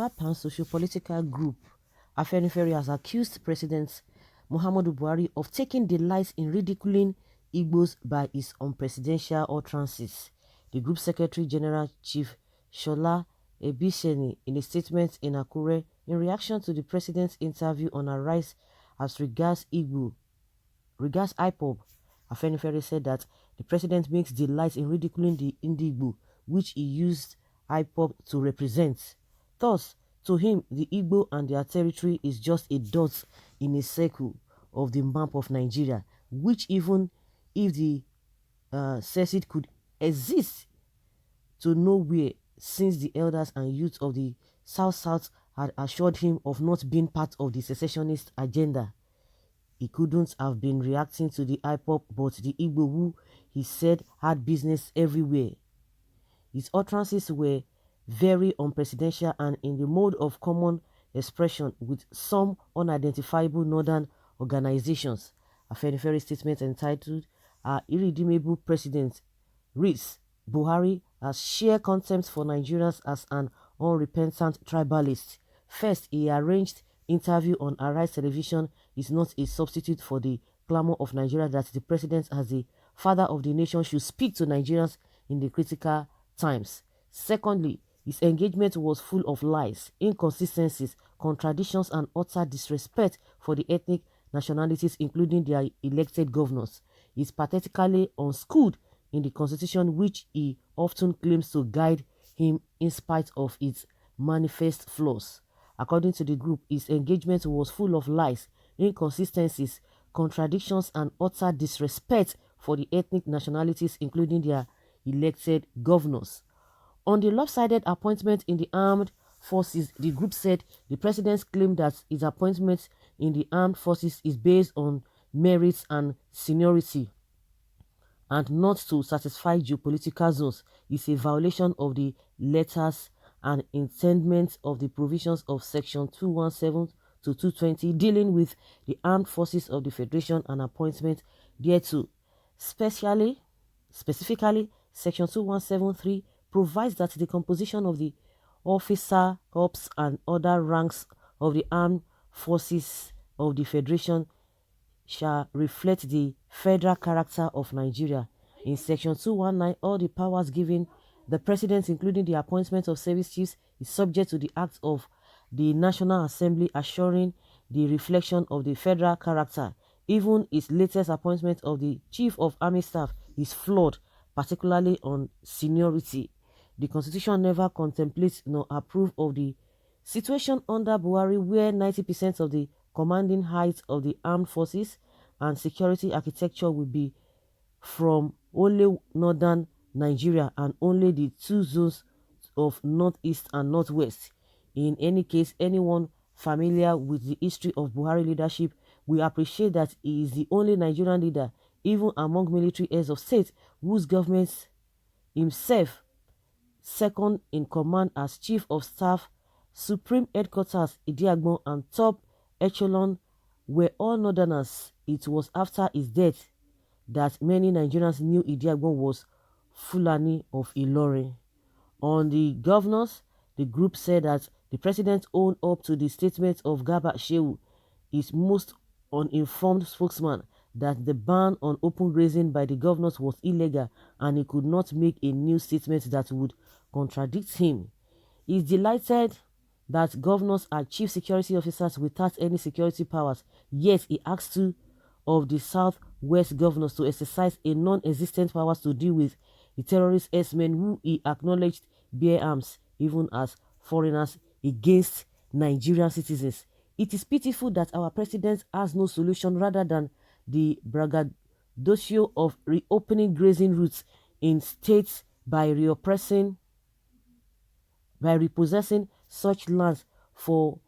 Pan socio-political group AFENIFERE has accused President Muhammadu Buhari of taking delight in ridiculing Igbos by his unpresidential utterances. The group Secretary General Chief Shola Ebiseni, in a statement in Akure in reaction to the president's interview on Arise as regards IPOB, AFENIFERE said that the president makes delight in ridiculing the NDIGBO, which he used IPOB to represent. Thus, to him, the Igbo and their territory is just a dot in a circle of the map of Nigeria, which even if the it could exist to nowhere, since the elders and youth of the South had assured him of not being part of the secessionist agenda. He couldn't have been reacting to the IPOP, but the Igbo who he said had business everywhere. His utterances were very unpresidential and in the mode of common expression with some unidentifiable northern organizations. AFENIFERE statement entitled "Our Irredeemable President" reads, Buhari has sheer contempt for Nigerians as an unrepentant tribalist. First, he arranged interview on Arise television is not a substitute for the clamor of Nigeria that the president as the father of the nation should speak to Nigerians in the critical times. Secondly, his engagement was full of lies, inconsistencies, contradictions, and utter disrespect for the ethnic nationalities, including their elected governors. He is pathetically unschooled in the constitution, which he often claims to guide him in spite of its manifest flaws. According to the group, his engagement was full of lies, inconsistencies, contradictions, and utter disrespect for the ethnic nationalities, including their elected governors. On the lopsided appointment in the armed forces, the group said the president's claim that his appointment in the armed forces is based on merits and seniority and not to satisfy geopolitical zones is a violation of the letters and intendment of the provisions of Section 217 to 220 dealing with the armed forces of the Federation and appointment thereto. Specifically, Section 2173 provides that the composition of the officer, corps, and other ranks of the armed forces of the Federation shall reflect the federal character of Nigeria. In Section 219, all the powers given the president, including the appointment of service chiefs, is subject to the Act of the National Assembly, assuring the reflection of the federal character. Even its latest appointment of the Chief of Army Staff is flawed, particularly on seniority. The Constitution never contemplates nor approves of the situation under Buhari, where 90% of the commanding height of the armed forces and security architecture will be from only northern Nigeria and only the two zones of northeast and northwest. In any case, anyone familiar with the history of Buhari leadership will appreciate that he is the only Nigerian leader, even among military heads of state, whose government himself, second in command as Chief of Staff, Supreme Headquarters, NDIGBO, and top echelon were all northerners. It was after his death that many Nigerians knew NDIGBO was Fulani of Ilorin. On the governors, the group said that the president owned up to the statement of Garba Shehu, his most uninformed spokesman, that the ban on open grazing by the governors was illegal and he could not make a new statement that would contradict him. He is delighted that governors are chief security officers without any security powers, yet he asked two of the southwest governors to exercise a non-existent powers to deal with the terrorist herdsmen who he acknowledged bear arms, even as foreigners, against Nigerian citizens. It is pitiful that our president has no solution rather than the braggadocio of reopening grazing routes in states by repossessing such lands for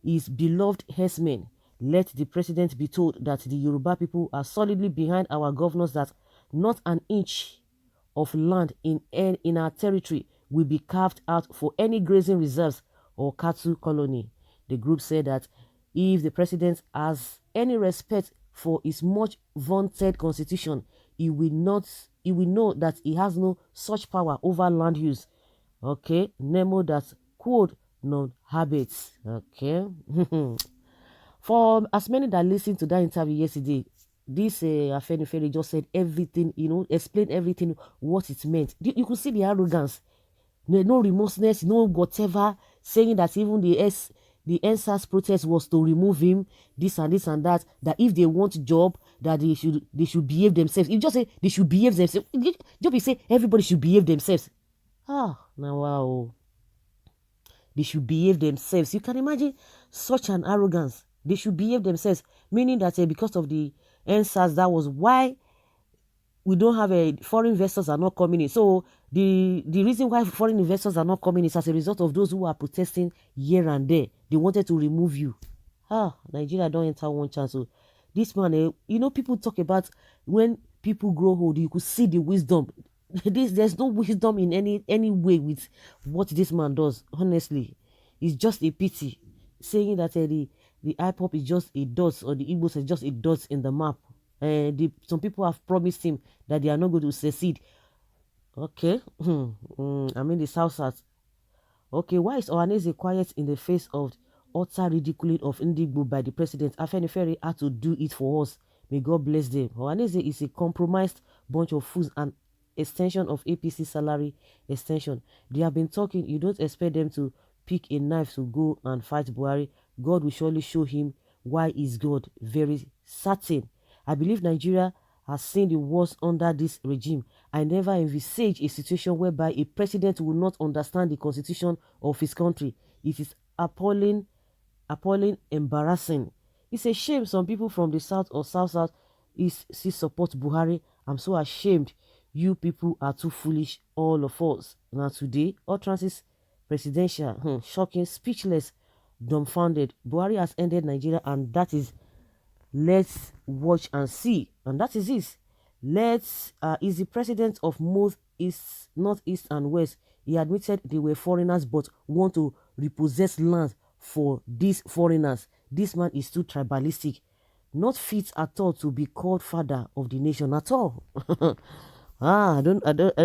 his beloved herdsmen. Let the president be told that the Yoruba people are solidly behind our governors, that not an inch of land in our territory will be carved out for any grazing reserves or cattle colony. The group said that if the president has any respect for his much vaunted constitution, he will know that he has no such power over land use. Okay, Nemo that, quote, non-habits. Okay. For as many that listened to that interview yesterday, this Afenifere just said everything, explained everything, what it meant. You could see the arrogance, no remorseness, no whatever, saying that even the NSAS protest was to remove him, this and this and that, that if they want job, that they should behave themselves. You just say they should behave themselves. Just be say everybody should behave themselves. Now wow. They should behave themselves. You can imagine such an arrogance. They should behave themselves, meaning that because of the NSAS, that was why we don't have foreign investors are not coming in. So the reason why foreign investors are not coming is as a result of those who are protesting here and there. They wanted to remove you. Nigeria don't enter one chance. So this man, people talk about when people grow old, you could see the wisdom. There's no wisdom in any way with what this man does. Honestly, it's just a pity saying that the IPOP is just a dot, or the Igbos is just a dot in the map. Some people have promised him that they are not going to succeed. Okay. I mean the South South. Okay, why is Ohaneze quiet in the face of utter ridiculing of NDIGBO by the president? Afenifere had to do it for us. May God bless them. Ohaneze is a compromised bunch of fools and extension of APC salary extension. They have been talking. You don't expect them to pick a knife to go and fight Buhari. God will surely show him why is God very certain. I believe Nigeria has seen the worst under this regime. I never envisage a situation whereby a president will not understand the constitution of his country. It is appalling, embarrassing. It's a shame some people from the south or south still support Buhari. I'm so ashamed. You people are too foolish, all of us. Now today, utterances presidential, shocking, speechless, dumbfounded. Buhari has ended Nigeria, and that is, let's watch and see. And that is it. Is the president of most east, northeast and west. He admitted they were foreigners but want to repossess land for these foreigners. This man is too tribalistic, not fit at all to be called father of the nation at all. I don't,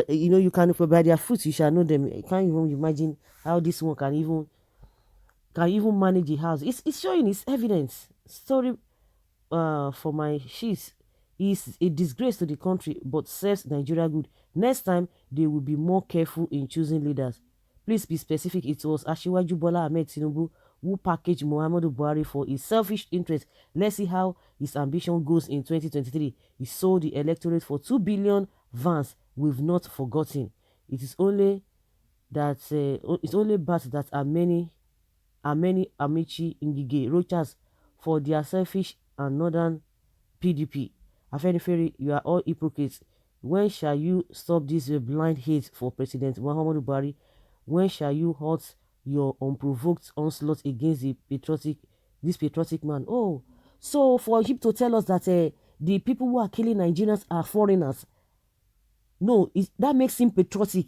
you can, by their fruits you shall know them. I can't even imagine how this one can even manage the house. It's showing, it's evidence. Story for my sheets is a disgrace to the country but serves Nigeria good. Next time, they will be more careful in choosing leaders. Please be specific. It was Asiwaju Bola Ahmed Tinubu who packaged Muhammadu Buhari for his selfish interest. Let's see how his ambition goes in 2023. He sold the electorate for 2 billion vans. We've not forgotten. It is only that it's only bad that are many Amici Ngige Rochas for their selfish and northern PDP. Afenifere, you are all hypocrites. When shall you stop this blind hate for President Muhammadu Buhari? When shall you halt your unprovoked onslaught against this patriotic man? Oh, so for him to tell us that the people who are killing Nigerians are foreigners, no, that makes him patriotic.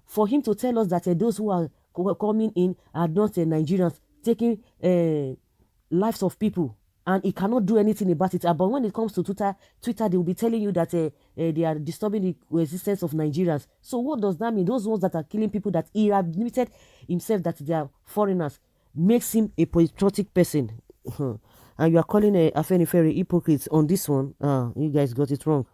For him to tell us that those who are coming in are not Nigerians, taking lives of people, and he cannot do anything about it. But when it comes to Twitter, they will be telling you that they are disturbing the existence of Nigerians. So what does that mean? Those ones that are killing people that he admitted himself that they are foreigners makes him a patriotic person. And you are calling Afenifere hypocrites on this one. You guys got it wrong.